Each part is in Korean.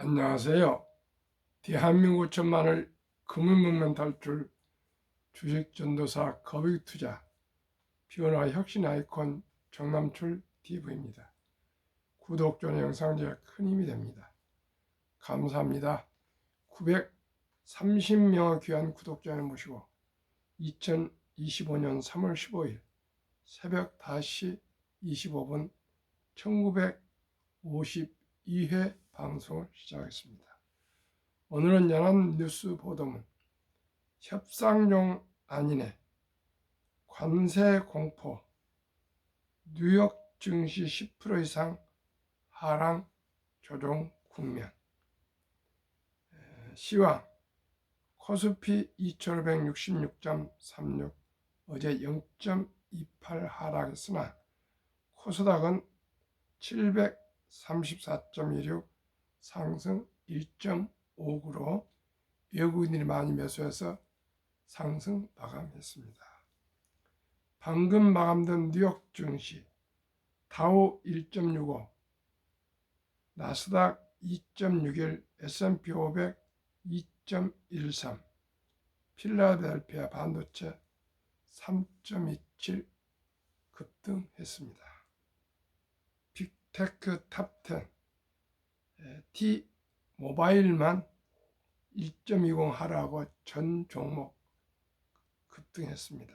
안녕하세요. 대한민국 천만을 금융문명 탈출 주식전도사 거북이투자 비원화 혁신 아이콘 정남출 TV입니다. 구독, 좋아요 영상 제가 큰 힘이 됩니다. 감사합니다. 930명의 귀한 구독자를 모시고 2025년 3월 15일 새벽 5시 25분 1952회 방송을 시작하겠습니다. 오늘은 연합 뉴스 보도문 협상용 안인의 관세 공포 뉴욕 증시 10% 이상 하락 조정 국면 시황 코스피 2566.36 어제 0.28 하락했으나 코스닥은 734.16 상승 1.5%로 외국인들이 많이 매수해서 상승 마감했습니다. 방금 마감된 뉴욕 증시 다우 1.65, 나스닥 2.61, S&P 500 2.13, 필라델피아 반도체 3.27 급등했습니다. 빅테크 탑10 T 모바일만 1.20 하락하고 전 종목 급등했습니다.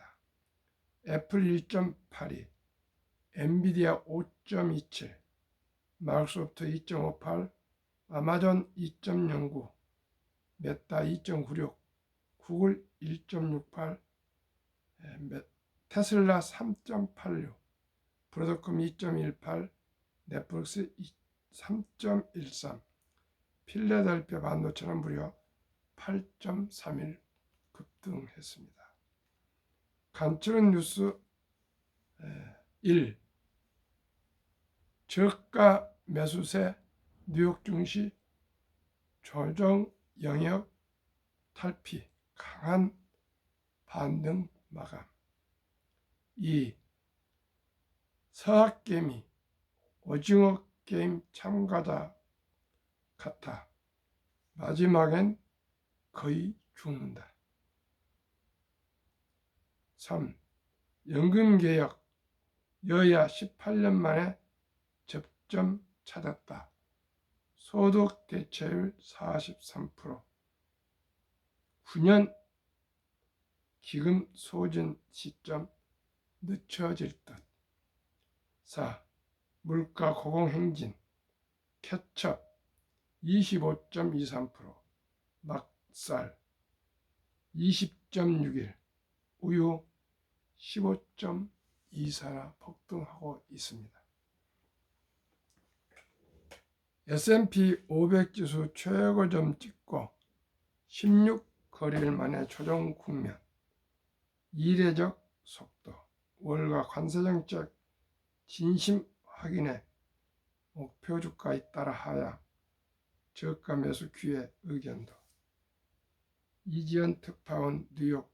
애플 1.82, 엔비디아 5.27, 마이크로소프트 2.58, 아마존 2.09, 메타 2.96, 구글 1.68, 테슬라 3.86, 브로드컴 2.18, 넷플릭스 3.13, 필라델피아 반도체는 무려 8.31 급등했습니다. 간추린 뉴스 1. 저가 매수세 뉴욕 증시 조정 영역 탈피 강한 반등 마감. 2. 서학개미 오징어 게임 참가자 같아 마지막엔 거의 죽는다. 3. 연금개혁 여야 18년 만에 접점 찾았다. 소득 대체율 43%. 9년 기금 소진 시점 늦춰질 듯. 4. 물가 고공행진 케첩 25.23%, 막살 20.61, 우유 15.24나 폭등하고 있습니다. S&P 500 지수 최고점 찍고 16거래일 만에 조정 국면, 이례적 속도, 월가 관세정책 진심 확인에 목표 주가에 따라 하락, 저가 매수 기회 의견도. 이지연 특파원 뉴욕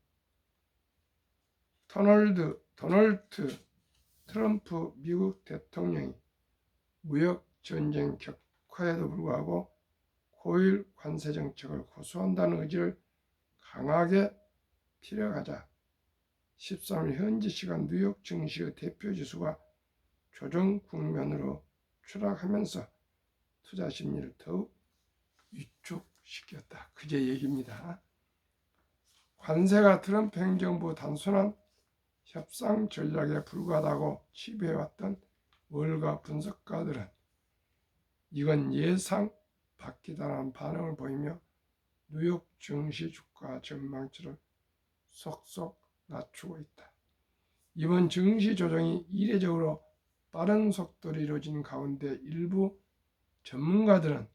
도널드 트럼프 미국 대통령이 무역 전쟁 격화에도 불구하고 고일 관세 정책을 고수한다는 의지를 강하게 피력하자 13일 현지 시간 뉴욕 증시의 대표 지수가 조정 국면으로 추락하면서 투자 심리를 더욱 위축시켰다. 그제 얘기입니다. 관세가 트럼프 행정부 단순한 협상 전략에 불과하다고 치부해왔던 월가 분석가들은 이건 예상 밖이다라는 반응을 보이며 뉴욕 증시 주가 전망치를 속속 낮추고 있다. 이번 증시 조정이 이례적으로 빠른 속도로 이루어진 가운데 일부 전문가들은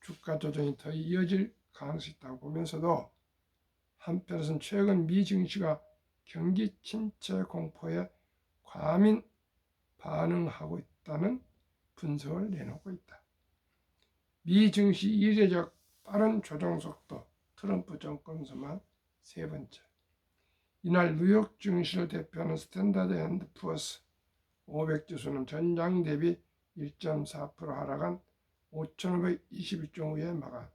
주가 조정이 더 이어질 가능성이 있다고 보면서도 한편에서는 최근 미 증시가 경기 침체 공포에 과민 반응하고 있다는 분석을 내놓고 있다. 미 증시 이례적 빠른 조정 속도, 트럼프 정권 선만 세 번째. 이날 뉴욕 증시를 대표하는 스탠다드 앤드 푸어스 500 지수는 전장 대비 1.4% 하락한 5,521.5에 마감,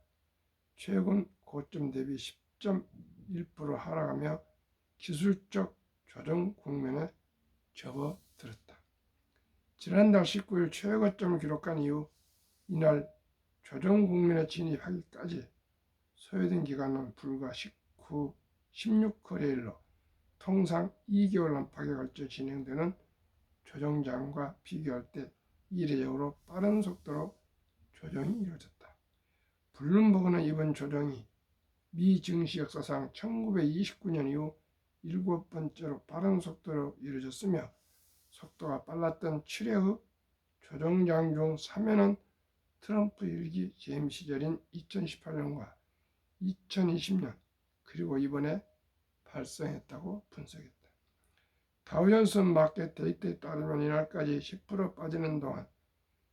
최근 고점 대비 10.1% 하락하며 기술적 조정 국면에 접어들었다. 지난달 19일 최고점을 기록한 이후 이날 조정 국면에 진입하기까지 소요된 기간은 불과 16거래일로 통상 2개월 안팎에 걸쳐 진행되는 조정장과 비교할 때 이례적으로 빠른 속도로 조정이 이루어졌다. 블룸버그는 이번 조정이 미 증시 역사상 1929년 이후 7번째로 빠른 속도로 이루어졌으며, 속도가 빨랐던 7회의 조정장 중 3회는 트럼프 1기 재임 시절인 2018년과 2020년 그리고 이번에 발생했다고 분석했다. 다우존스 마켓 데이터에 따르면 이날까지 10% 빠지는 동안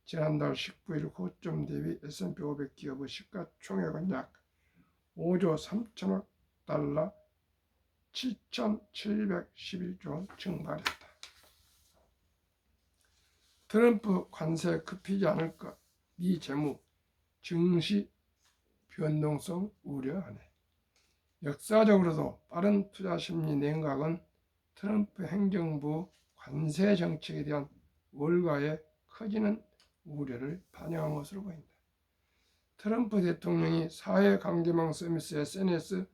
지난달 19일 고점 대비 S&P 500 기업의 시가총액은 약 5조 3천억 달러 7,711조 증발했다. 트럼프 관세 급히지 않을 것, 미 재무, 증시 변동성 우려하네. 역사적으로도 빠른 투자 심리 냉각은 트럼프 행정부 관세 정책에 대한 월가의 커지는 우려를 반영한 것으로 보인다. 트럼프 대통령이 사회관계망 서비스 SNS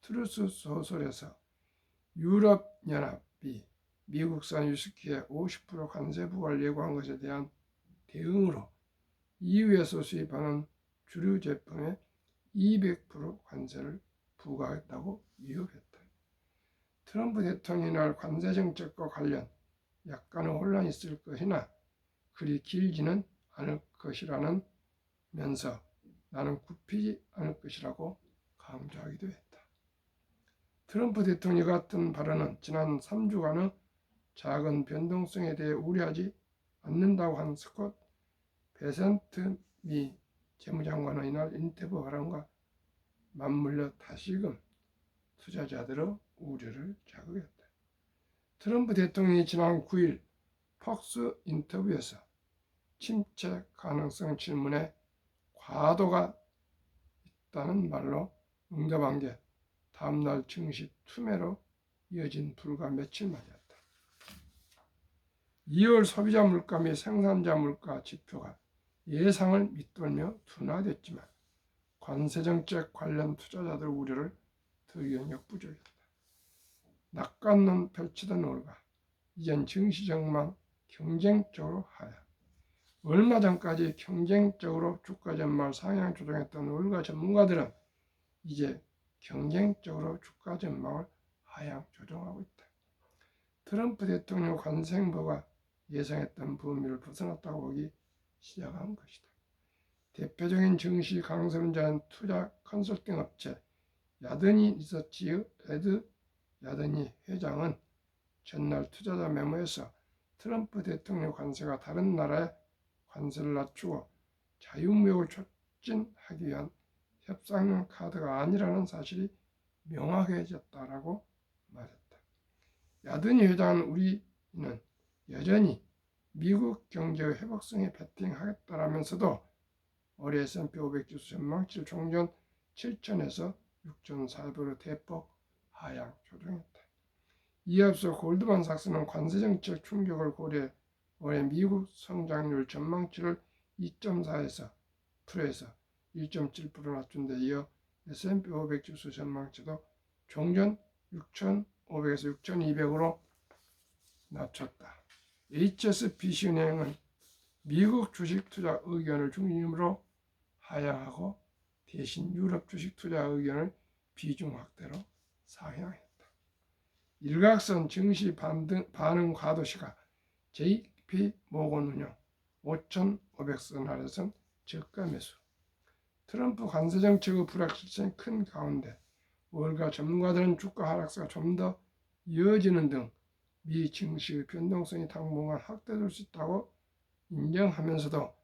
트루스 소설에서 유럽연합이 미국산 위스키에 50% 관세 부과를 예고한 것에 대한 대응으로 EU에서 수입하는 주류 제품에 200% 관세를 부과했다고 위협했다. 트럼프 대통령이 날 관세 정책과 관련 약간의 혼란이 있을 것이나 그리 길지는 않을 것이라는 면서 나는 굽히지 않을 것이라고 강조하기도 했다. 트럼프 대통령 같은 발언은 지난 3주간의 작은 변동성에 대해 우려하지 않는다고 한 스콧 베센트 미 재무장관의 이날 인터뷰 발언과 맞물려 다시금 투자자들의 우려를 자극했다. 트럼프 대통령이 지난 9일 폭스 인터뷰에서 침체 가능성 질문에 과도가 있다는 말로 응답한 게 다음날 증시 투매로 이어진 불과 며칠 만이었다. 2월 소비자 물가 및 생산자 물가 지표가 예상을 밑돌며 둔화됐지만 관세정책 관련 투자자들 우려를 더 영역 부족했다. 낙관론 펼치던 월가, 이젠 증시 전망 경쟁적으로 하향. 얼마 전까지 경쟁적으로 주가 전망을 상향 조정했던 월가 전문가들은 이제 경쟁적으로 주가 전망을 하향 조정하고 있다. 트럼프 대통령 관세 행보가 예상했던 범위를 벗어났다고 보기 시작한 것이다. 대표적인 증시 강설론자는 투자 컨설팅 업체 야드니 리서치의 에드 야드니 회장은 전날 투자자 메모에서 트럼프 대통령 관세가 다른 나라의 관세를 낮추고 자유무역을 촉진하기 위한 협상용 카드가 아니라는 사실이 명확해졌다라고 말했다. 야드니 회장은 우리는 여전히 미국 경제의 회복성에 베팅하겠다라면서도 올해 S&P 500 지수 전망치를 종전 7천에서 6,400으로 대폭 하향 조정했다. 이에 앞서 골드만삭스는 관세정책 충격을 고려해 올해 미국 성장률 전망치를 2.4에서 1.7% 낮춘 데 이어 S&P 500 지수 전망치도 종전 6,500에서 6,200으로 낮췄다. HSBC은행은 미국 주식 투자 의견을 중심으로 하향하고 대신 유럽 주식 투자 의견을 비중 확대로 상향했다. 일각선 증시 반응 과도시가 JP 모건 운영 5,500선 아래선 저가 매수. 트럼프 관세 정책의 불확실성이 큰 가운데 월가 전문가들은 주가 하락세가 좀 더 이어지는 등 미 증시의 변동성이 당분간 확대될 수 있다고 인정하면서도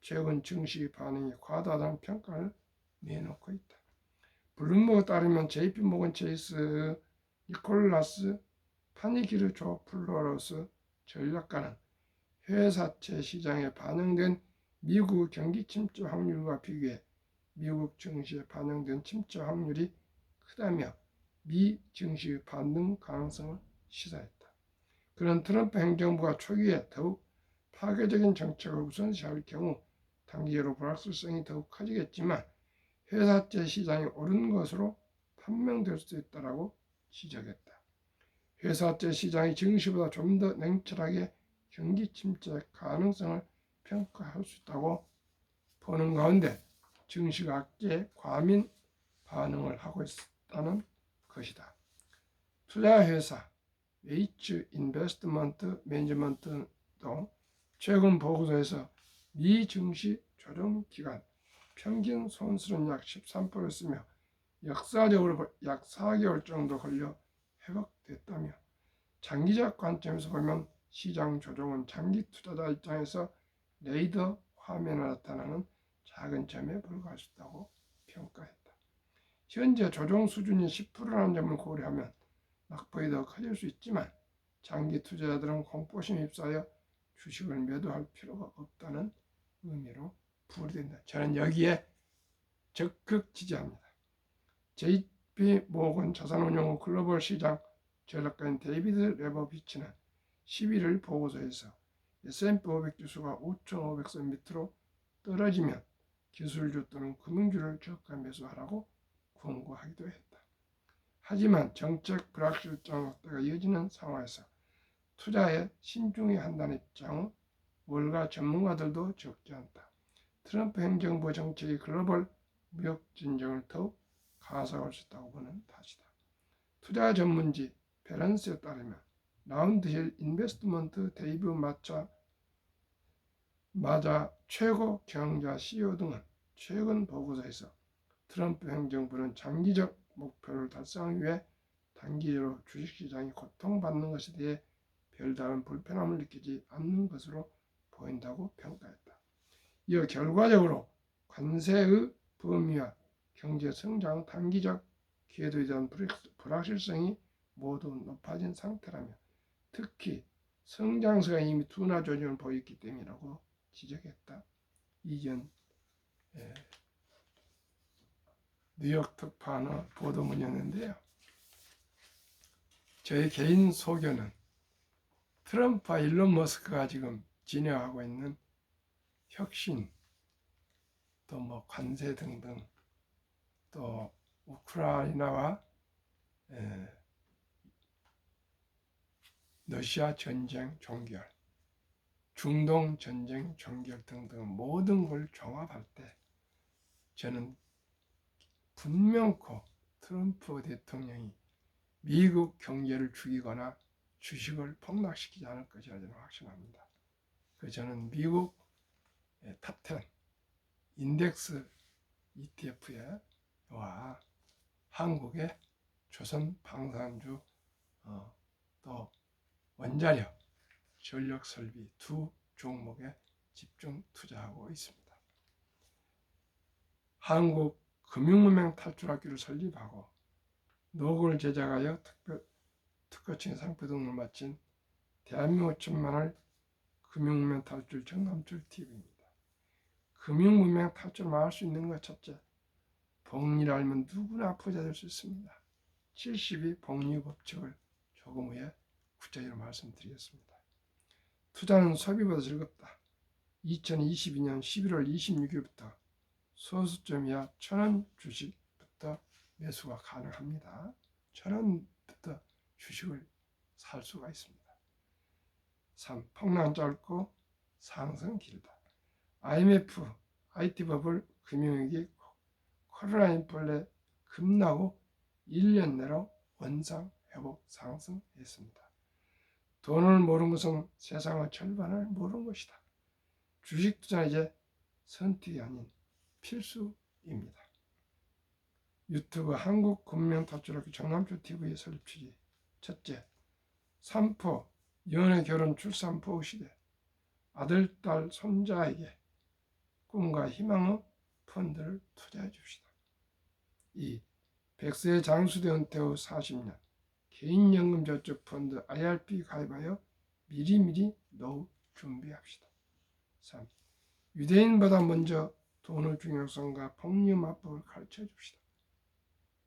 최근 증시 반응이 과다하다는 평가를 내놓고 있다. 블룸버그에 따르면 JP 모건 체이스 니콜라스 파니기르조플로러스 전략가는 회사채 시장에 반영된 미국 경기 침체 확률과 비교해 미국 증시에 반영된 침체 확률이 크다며 미 증시의 반등 가능성을 시사했다. 그는 트럼프 행정부가 초기에 더욱 파괴적인 정책을 우선시할 경우 단기적으로 불확실성이 더욱 커지겠지만 회사채 시장이 오른 것으로 판명될 수 있다고 지적했다. 회사채 시장이 증시보다 좀 더 냉철하게 경기 침체 가능성을 평가할 수 있다고 보는 가운데 증시가 악재에 과민 반응을 하고 있다는 것이다. 투자회사 H 인베스트먼트 매니지먼트도 최근 보고서에서 미 증시 조정 기간 평균 손실은 약 13%였으며 역사적으로 약 4개월 정도 걸려 회복됐다며 장기적 관점에서 보면 시장 조정은 장기 투자자 입장에서 레이더 화면에 나타나는 작은 점에 불과할 수 있다고 평가했다. 현재 조정 수준이 10%라는 점을 고려하면 낙폭이 더 커질 수 있지만 장기 투자자들은 공포심에 휩싸여 주식을 매도할 필요가 없다는 의미로 부여된다. 저는 여기에 적극 지지합니다. JP 모건 자산운용 글로벌 시장 전략가인 데이비드 레버비치는 11일 보고서에서 S&P 500 지수가 5,500선 밑으로 떨어지면 기술주 또는 금융주를 저가 매수하라고 권고하기도 했다. 하지만 정책 불확실성 확대가 이어지는 상황에서 투자에 신중해야 한다는 입장은 월가 전문가들도 적지 않다. 트럼프 행정부 정책이 글로벌 무역 진정을 더욱 가속할 수 있다고 보는 탓이다. 투자 전문지 밸런스에 따르면 라운드힐 인베스트먼트 데이브 마자 최고 경영자 CEO 등은 최근 보고서에서 트럼프 행정부는 장기적 목표를 달성하기 위해 단기적으로 주식시장이 고통받는 것에 대해 별다른 불편함을 느끼지 않는 것으로 보인다고 평가했다. 이어 결과적으로 관세의 범위와 경제 성장 단기적 기회도에 대한 불확실성이 모두 높아진 상태라며 특히 성장세가 이미 둔화 조짐을 보였기 때문이라고 지적했다. 이전 뉴욕 특파원의 보도문이었는데요. 저희 개인 소견은 트럼프와 일론 머스크가 지금 진행하고 있는 혁신, 또 관세 등등, 또 우크라이나와 러시아 전쟁 종결, 중동 전쟁 종결 등등 모든 걸 종합할 때 저는 분명코 트럼프 대통령이 미국 경제를 죽이거나 주식을 폭락시키지 않을 것이라 저는 확신합니다. 저는 미국 탑10 인덱스 ETF와 한국의 조선 방산주 또 원자력, 전력 설비 두 종목에 집중 투자하고 있습니다. 한국 금융문명 탈출학교를 설립하고 노고를 제작하여 특허청 상표 등을 마친 대한민국 천만을 금융문명 탈출 정남출 TV입니다. 금융문명 탈출만 할 수 있는 것 첫째, 복리를 알면 누구나 부자 될 수 있습니다. 72 복리 법칙을 조금 후에 구체적으로 말씀드리겠습니다. 투자는 소비보다 즐겁다. 2022년 11월 26일부터 소수점 이하 1,000원 주식부터 매수가 가능합니다. 1,000원부터 주식을 살 수가 있습니다. 3. 폭락 짧고 상승 길다. IMF, IT버블, 금융위기, 코로나 인플레 급락 후 1년 내로 원상 회복 상승했습니다. 돈을 모르는 것은 세상의 절반을 모르는 것이다. 주식 투자는 이제 선택이 아닌 필수입니다. 유튜브 한국금융탈출학교 정남주 TV의 설립 취지. 첫째, 삼포, 연애, 결혼, 출산, 부호 시대. 아들, 딸, 손자에게 꿈과 희망의 펀드를 투자해 줍시다. 2. 100세 장수대 은퇴 후 40년 개인연금저축펀드 IRP 가입하여 미리미리 노후 준비합시다. 3. 유대인보다 먼저 돈의 중요성과 복리 맞법을 가르쳐 줍시다.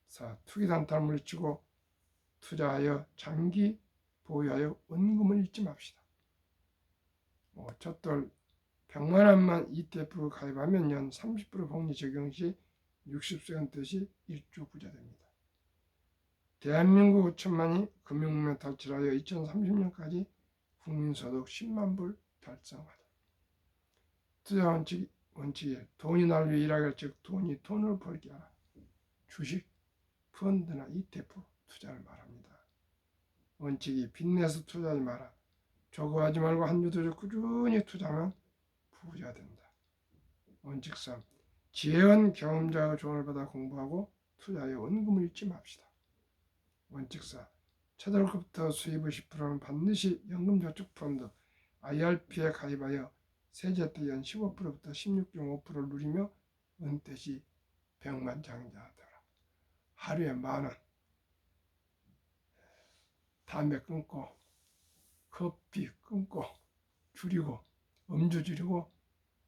4. 투기단타를 물리치고 투자하여 장기 보유하여 원금을 잃지 맙시다. 첫돌 100만 원만 ETF 가입하면 연 30% 복리 적용 시 60세는 뜻이 1조 부자 됩니다. 대한민국 5천만이 금융문명 탈출하여 2030년까지 국민소득 10만 불 달성하다. 투자 원칙 1. 돈이 날 위해 일하게 할 즉 돈이 돈을 벌게 하라. 주식, 펀드나 ETF 투자를 말합니다. 원칙 2. 빚내서 투자하지 마라. 조급하지 말고 한주도 꾸준히 투자하면 부자 된다. 원칙 3. 지혜원 경험자의 조언을 받아 공부하고 투자에 원금을 잃지 맙시다. 원칙 4. 첫 월급부터 수입의 10%는 반드시 연금저축펀드 IRP에 가입하여 세제 때 연 15%부터 16.5%를 누리며 은퇴 시 백만장자하더라. 하루에 10,000원. 담배 끊고 커피 끊고 줄이고 음주 줄이고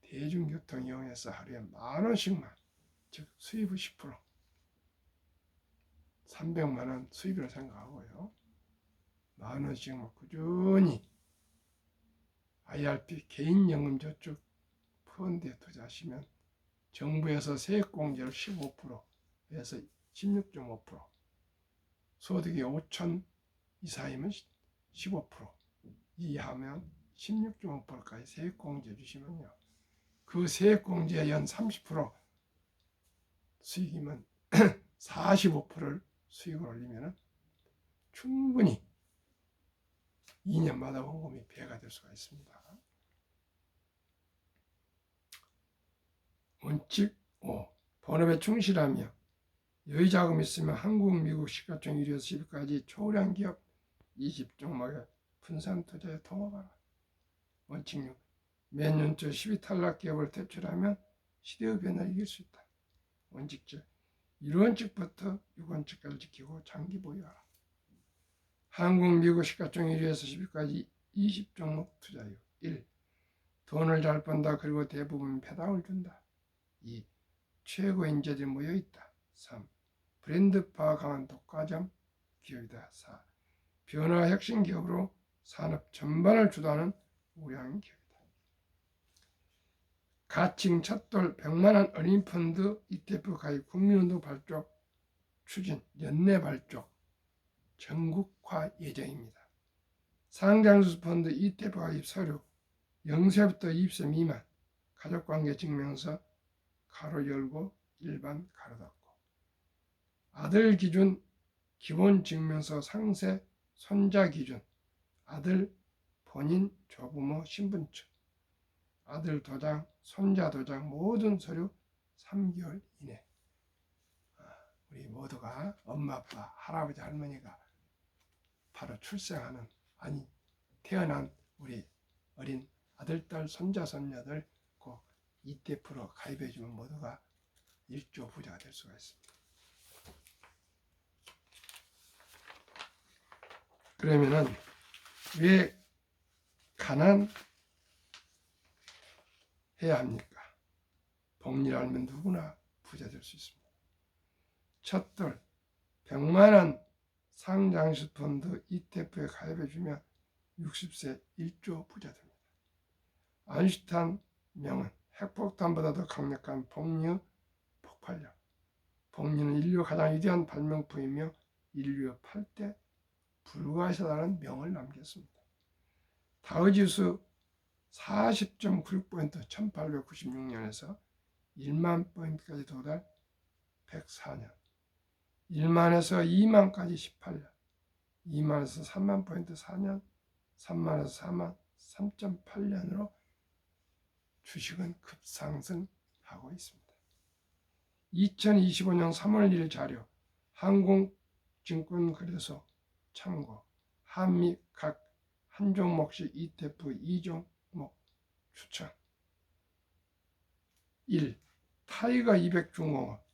대중교통 이용해서 하루에 10,000원씩만, 즉 수입의 10%, 300만 원 수입이라고 생각하고요. 10,000원씩만 꾸준히 IRP 개인연금저축 펀드에 투자하시면 정부에서 세액공제를 15%에서 16.5%, 소득이 5천 이상이면 15%, 이하면 16.5%까지 세액공제 주시면요. 그 세액공제에 연 30% 수익이면 45%를 수익을 올리면 충분히 2년마다 원금이 배가 될 수가 있습니다. 원칙 5. 본업에 충실하며 여유 자금이 있으면 한국, 미국 시가총 1위에서 10위까지 초량 기업 20종목에 분산 투자에 통합하라. 원칙 6. 매년 초 10위 탈락 기업을 퇴출하면 시대의 변화를 이길 수 있다. 원칙 7. 1원칙부터 6원칙까지 지키고 장기 보유하라. 한국, 미국 시가총 1위에서 10위까지 20종목 투자율. 1. 돈을 잘 번다. 그리고 대부분 배당을 준다. 2. 최고 인재들이 모여있다. 3. 브랜드화 강한 독과점 기업이다. 4. 변화 혁신 기업으로 산업 전반을 주도하는 우량 기업이다. 가칭 첫돌 100만원 어린이펀드 ETF 가입 국민운동 발족 추진 연내 발족 전국화 예정입니다. 상장수펀드 ETF 가입 서류 0세부터 20세 미만 가족관계 증명서 가로 열고 일반 가로 닫고 아들 기준 기본 증명서 상세 손자 기준 아들 본인 조부모 신분증 아들 도장 손자 도장 모든 서류 3개월 이내. 우리 모두가 엄마 아빠 할아버지 할머니가 바로 출생하는 아니 태어난 우리 어린 아들 딸 손자 손녀들 꼭 ETF로 가입해주면 모두가 1조 부자가 될 수가 있습니다. 그러면은 왜 가난해야 합니까? 복리를 알면 누구나 부자 될 수 있습니다. 첫돌 100만원 상장식 펀드 ETF에 가입해주면 60세 1조 부자 됩니다. 아인슈타인 명은 핵폭탄보다 더 강력한 복리의 폭발력. 복리는 인류 가장 위대한 발명품이며 인류의 8대 불가시다라는 명을 남겼습니다. 다우지수 40.96포인트 1896년에서 1만 포인트까지 도달 104년, 1만에서 2만까지 18년, 2만에서 3만 포인트 4년, 3만에서 4만 3.8년으로 주식은 급상승하고 있습니다. 2025년 3월 1일 자료 한국증권거래소 참고 한미 각 한 종목씩 ETF 2종목 추천 1. 타이거 200 중공업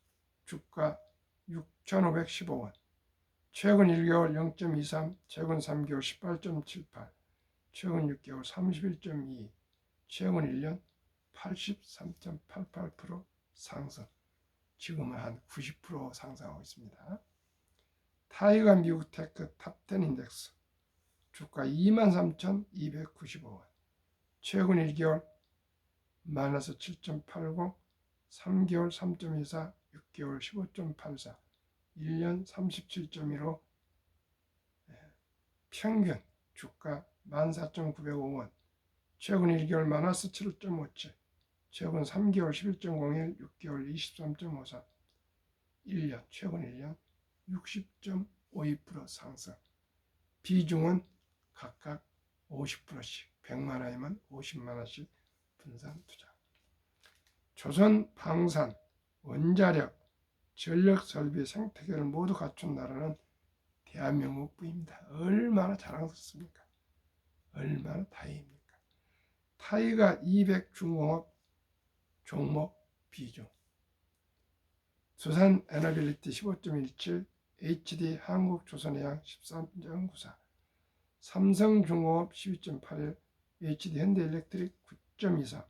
주가 6,515원 최근 1개월 0.23 최근 3개월 18.78 최근 6개월 31.22 최근 1년 83.88% 상승, 지금은 한 90% 상승하고 있습니다. 타이가 미국 테크 탑10 인덱스 주가 23,295원, 최근 1개월 마이너스 7.80, 3개월 3.24, 6개월 15.84, 1년 37.15, 평균 주가 14,905원, 최근 1개월 마이너스 7.57, 최근 3개월 11.01, 6개월 23.54, 1년, 최근 1년 60.52% 상승, 비중은 각각 50%씩, 100만원이면 50만원씩 분산 투자. 조선 방산, 원자력, 전력 설비 생태계를 모두 갖춘 나라는 대한민국뿐입니다. 얼마나 자랑스럽습니까? 얼마나 다행입니까? 타이가 200 중공업 종목 비중, 두산 에너빌리티 15.17, HD 한국조선해양 13.94, 삼성중공업 12.81, HD 현대일렉트릭 9.23,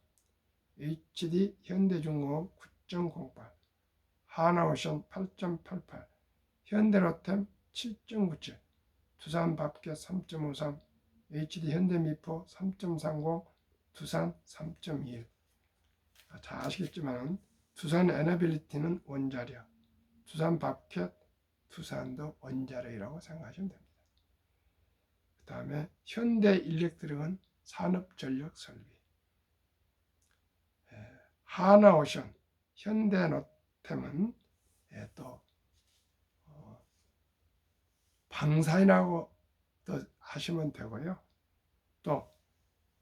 HD 현대중공업 9.08, 하나오션 8.88, 현대로템 7.97, 두산밥켓 3.53, HD 현대미포 3.30, 두산 3.21. 잘 아시겠지만 두산 에너빌리티는 원자력, 두산밥켓, 두산도 원자력이라고 생각하시면 됩니다. 그 다음에 현대일렉트릭은 산업전력설비, 하나오션, 현대노템은 또 방산이라고 또 하시면 되고요. 또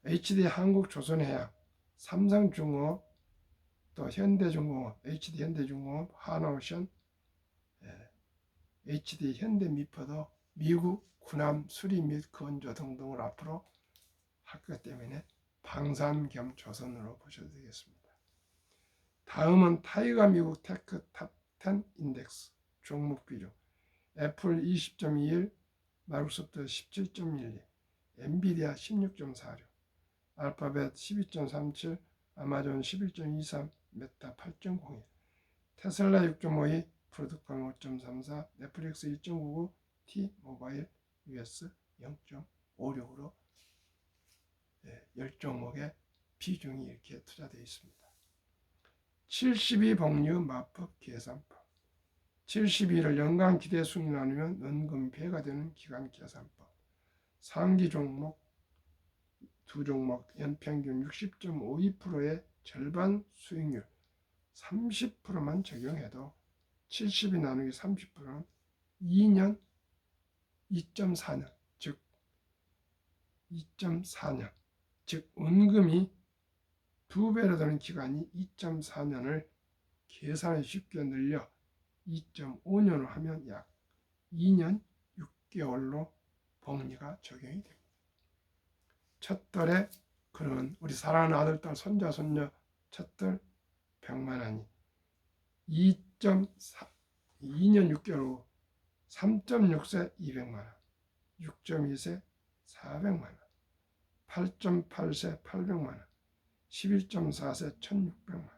HD 한국조선해양, 삼성중공업, 또 현대중공업, HD 현대중공업, 하나오션, HD 현대미포도 미국 군함 수리 및 건조 등등을 앞으로 할 것 때문에 방산 겸 조선으로 보셔도 되겠습니다. 다음은 타이가 미국 테크 탑10 인덱스 종목 비중, 애플 20.21, 마이크로소프트 17.12, 엔비디아 16.46, 알파벳 12.37, 아마존 11.23, 메타 8.01, 테슬라 6.52, 프로듀컴 5.34, 넷플릭스 1.99, T-모바일 US 0.56으로 10종목의 비중이 이렇게 투자되어 있습니다. 72복류 마법 계산법, 72를 연간 기대 순위 나누면 연금 배가 되는 기간 계산법, 상기 종목 두 종목 연평균 60.52%의 절반 수익률 30%만 적용해도 72 나누기 30%는 2년 2.4년, 즉 2.4년, 즉 원금이 2배로 되는 기간이 2.4년을 계산에 쉽게 늘려 2.5년을 하면 약 2년 6개월로 복리가 적용이 됩니다. 첫달에 그러면 우리 사랑하는 아들, 딸, 손자, 손녀 첫달 100만 원이 2년 6개월 후 3.6세 200만 원, 6.2세 400만 원, 8.8세 800만 원, 11.4세 1600만 원,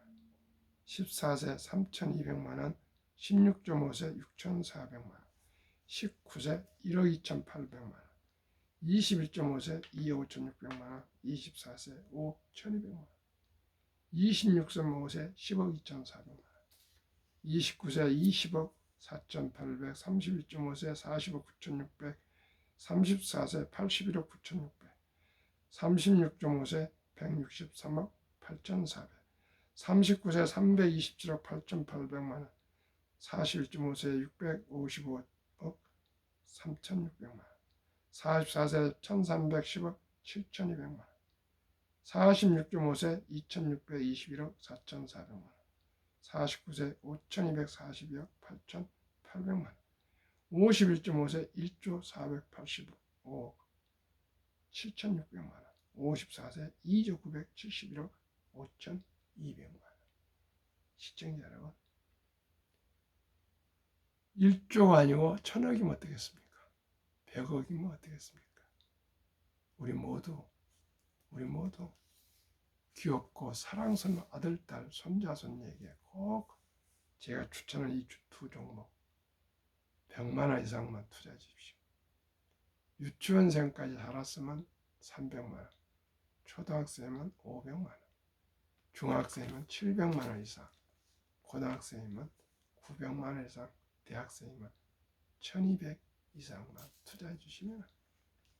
14세 3200만 원, 16.5세 6400만 원, 19세 1억 2800만 원, 21.5세 2억 5600만 원, 24세 5억 1200만 원, 26.5세 10억 2400만 원, 29세 20억 4800, 31.5세 40억 9600, 34세 81억 9600, 36.5세 163억 8400, 39세 327억 8800만 원, 41.5세 655억 3600만 원, 44세 1310억 7200만 원, 46.5세 2621억 4400만 원, 49세 5242억 8800만 원, 51.5세 1조 485억 7600만 원, 54세 2조 971억 5200만 원. 시청자 여러분, 1조가 아니고 1000억이면 어떻겠습니까? 100억이면 어떻겠습니까? 우리 모두 귀엽고 사랑스러운 아들, 딸, 손자, 손녀에게 꼭 제가 추천하는 이 두 종목 100만 원 이상만 투자해 주십시오. 유치원생까지 살았으면 300만 원, 초등학생이면 500만 원, 중학생이면 700만 원 이상, 고등학생이면 900만 원 이상, 대학생이면 1200 이상만 투자해 주시면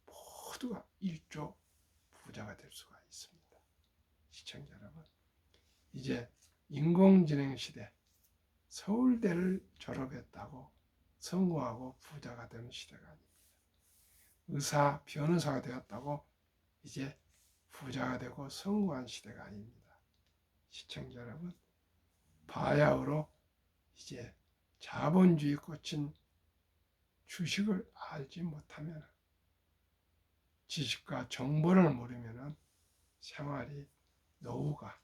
모두가 1조 부자가 될 수가 있습니다. 시청자 여러분, 이제 인공지능 시대, 서울대를 졸업했다고 성공하고 부자가 되는 시대가 아닙니다. 의사, 변호사가 되었다고 이제 부자가 되고 성공한 시대가 아닙니다. 시청자 여러분, 바야흐로 이제 자본주의 꽂힌 주식을 알지 못하면, 지식과 정보를 모르면 생활이, 노후가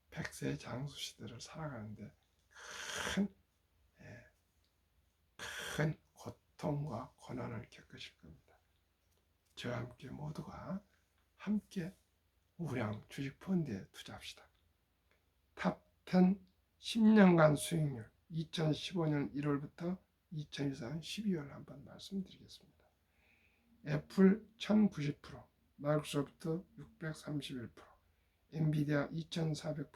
100세 장수 시대를 살아가는데 큰 고통과 고난을 겪으실 겁니다. 저와 함께 모두가 함께 우량 주식 펀드에 투자합시다. 탑10 10년간 수익률 2015년 1월부터 2024년 12월 한번 말씀드리겠습니다. 애플 1090%, 마이크로소프트 631%, 엔비디아 2400%,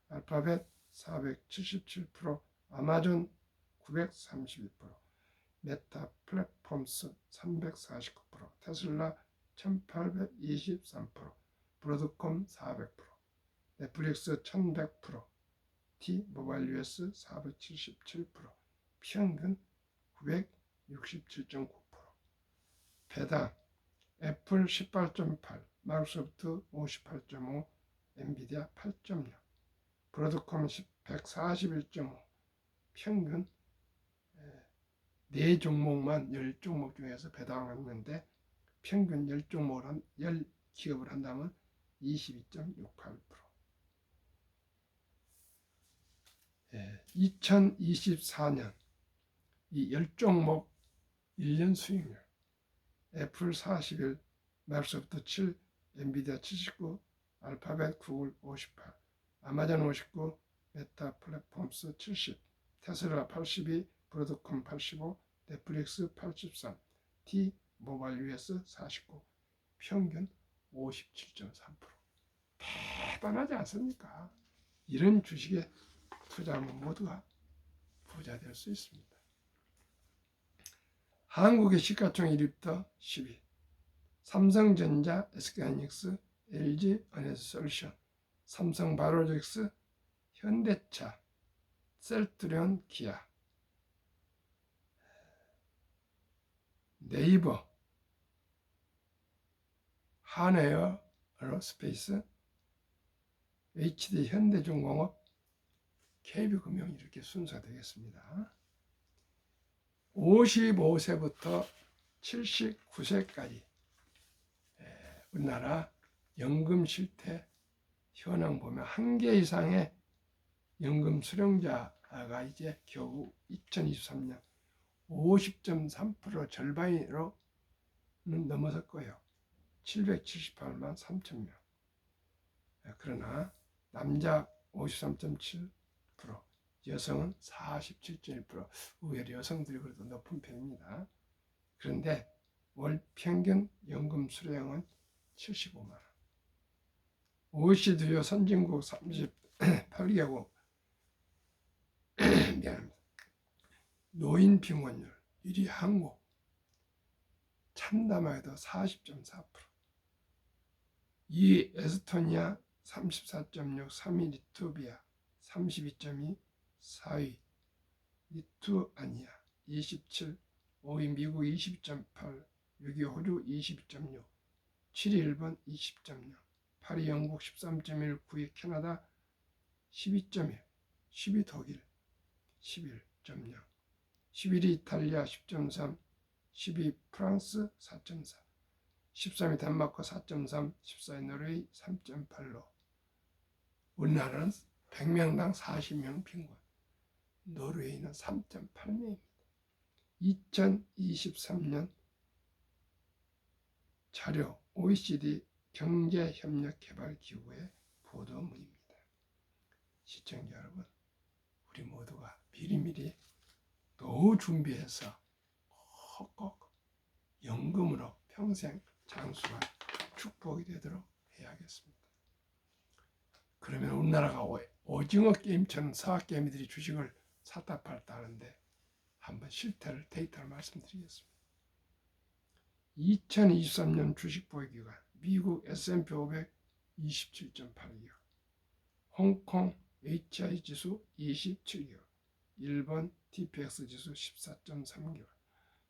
알파벳 477%, 아마존 932%, 메타 플랫폼스 349%, 테슬라 1823%, 브로드콤 400%, 넷플릭스 1100%, T모바일 US 477%, 평균 967.9%, 배당 애플 18.8, 마이크로소프트 58.5, 엔비디아 8.0, 브로드콤 141.5, 평균 4종목만 10종목 중에서 배당했는데 평균 10종목을 10기업을 한다면 22.68%. 2024년 이 10종목 1년 수익률, 애플 41, 마이크로소프트 7, 엔비디아 79, 알파벳 구글 58, 아마존 59, 메타 플랫폼스 70, 테슬라 82, 브로드콤 85, 넷플릭스 83, T 모바일 US 49, 평균 57.3%. 대단하지 않습니까? 이런 주식에 투자하면 모두가 부자 될 수 있습니다. 한국의 시가총 1위부터 10위, 삼성전자, SK하이닉스, LG 에너지솔루션, 삼성바이오로직스, 현대차, 셀트리온, 기아, 네이버, 한에어 에어로스페이스, HD 현대중공업, KB금융, 이렇게 순서가 되겠습니다. 55세부터 79세까지 우리나라 연금 실태 현황 보면 1개 이상의 연금 수령자가 이제 겨우 2023년 50.3% 절반으로는 넘어섰고요. 778만 3천 명. 그러나 남자 53.7%, 여성은 47.1%, 의외로 여성들이 그래도 높은 편입니다. 그런데 월 평균 연금 수령은 75만 원. OECD 선진국 38개국 미안합니다. 노인 빈곤율 1위 한국, 참담하게도 40.4%, 2위 에스토니아 34.6, 3위 리투비아 32.2, 4위 리투아니아 27, 5위 미국 20.8, 6위 호주 20.6, 7위 일본 20.0, 8위 영국 13.1, 9위 캐나다 12.1, 10위 독일 11.0, 11위 이탈리아 10.3, 12위 프랑스 4.4, 13위 덴마크 4.3, 14위 노르웨이 3.8로 우리나라는 100명당 40명 빈곤, 노르웨이는 3.8명입니다. 2023년 자료 OECD 경제협력개발기구의 보도문입니다. 시청자 여러분, 우리 모두가 미리미리 노후 준비해서 꼭 연금으로 평생 장수할 축복이 되도록 해야겠습니다. 그러면 우리나라가 오징어 게임처럼 사학개미들이 주식을 샀다 팔았다 하는데 한번 실태를 데이터를 말씀드리겠습니다. 2023년 주식 보유기간 미국 S&P 500 27.8개월, 홍콩 HI 지수 27개월, 일본 TPX 지수 14.3개월,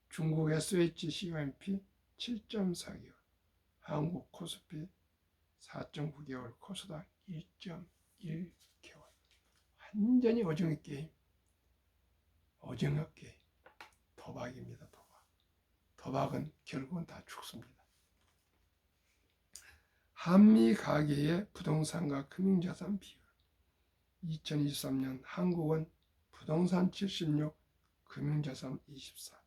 중국 SHCOMP 7.4개월, 한국 코스피 4.9개월, 코스닥 1.1개월. 완전히 오징어 게임, 도박입니다. 도박은 결국은 다 죽습니다. 한미 가계의 부동산과 금융자산 비율. 2023년 한국은 부동산 76, 금융자산 24,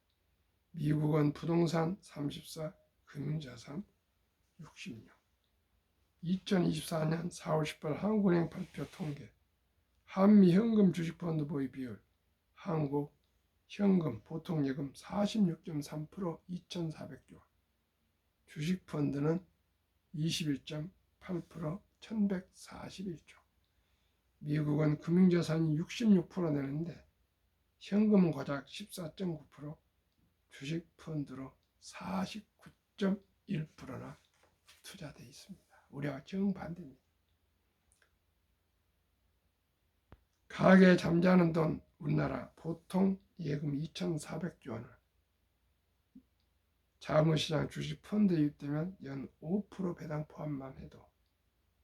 미국은 부동산 34, 금융자산 66. 2024년 4월 18일 한국은행 발표 통계, 한미 현금 주식펀드 보유 비율, 한국 현금 보통예금 46.3% 2,400조, 주식펀드는 21.8% 1,141조. 미국은 금융자산이 66% 내는데 현금은 고작 14.9%, 주식펀드로 49.1%나 투자되어 있습니다. 우리와 정반대입니다. 가계 잠자는 돈 우리나라 보통 예금 2,400조 원을 자본시장 주식펀드에 유입되면 연 5% 배당 포함만 해도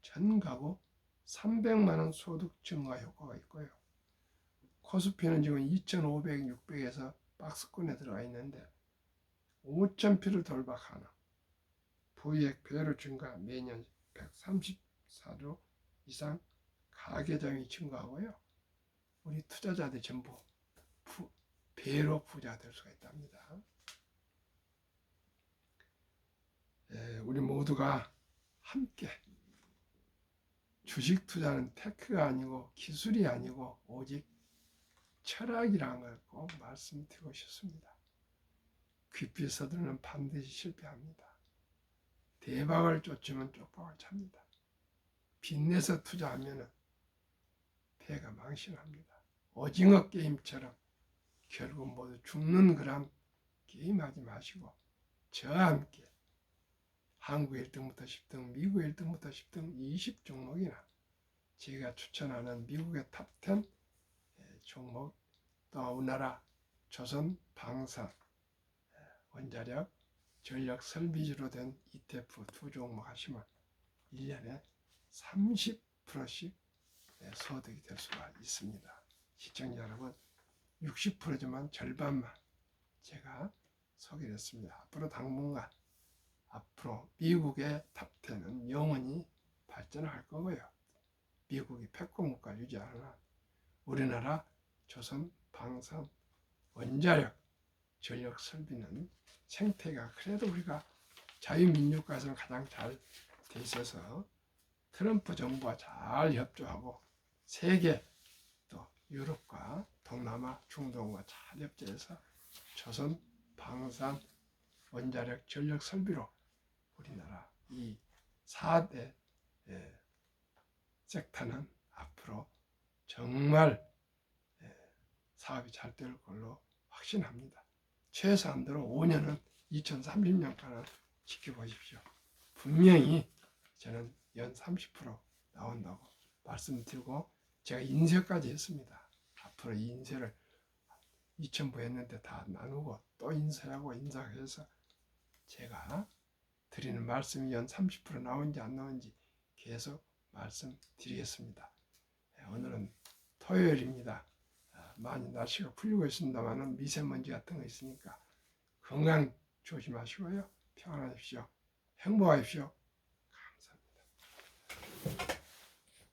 전 가구 300만 원 소득 증가 효과가 있고요. 코스피는 지금 2,500, 600에서 박스권에 들어가 있는데 5,000피를 돌박하는 부의액 배로 증가, 매년 134조 이상 가계장이 증가하고요. 우리 투자자들 전부 배로 부자 될 수가 있답니다. 우리 모두가 함께 주식 투자는 테크가 아니고 기술이 아니고 오직 철학이라는 걸 꼭 말씀드리고 싶습니다. 깊이 서두르는 반드시 실패합니다. 대박을 쫓으면 쪽박을 찹니다. 빚내서 투자하면 배가 망신합니다. 오징어 게임처럼 결국 모두 죽는 그런 게임하지 마시고 저와 함께 한국 1등부터 10등, 미국 1등부터 10등 20종목이나 제가 추천하는 미국의 탑10 종목, 또 우리나라 조선 방산, 원자력, 전력 설비주로 된 ETF 두 종목 하시면 1년에 30%씩 소득이 될 수가 있습니다. 시청자 여러분, 60%지만 절반만 제가 소개했습니다. 앞으로 당분간 미국의 탑10은 영원히 발전할 거고요. 미국이 패권국가 유지하는 한 우리나라 조선, 방산, 원자력, 전력 설비는 생태가 그래도 우리가 자유민주국가에서는 가장 잘 돼 있어서 트럼프 정부와 잘 협조하고 세계 또 유럽과 동남아, 중동과 잘 협조해서 조선, 방산, 원자력, 전력 설비로 우리나라 이 4대 섹터는 앞으로 정말 사업이 잘 될 걸로 확신합니다. 최소한도로 5년은 2030년까지 지켜보십시오. 분명히 저는 연 30% 나온다고 말씀드리고 제가 인쇄까지 했습니다. 앞으로 이 인쇄를 2,000부 했는데 다 나누고 또 인쇄하고 인쇄해서 제가 드리는 말씀이 연 30% 나오는지 안 나오는지 계속 말씀드리겠습니다. 오늘은 토요일입니다. 많이 날씨가 풀리고 있습니다만 미세먼지 같은 거 있으니까 건강 조심하시고요. 평안하십시오. 행복하십시오. 감사합니다.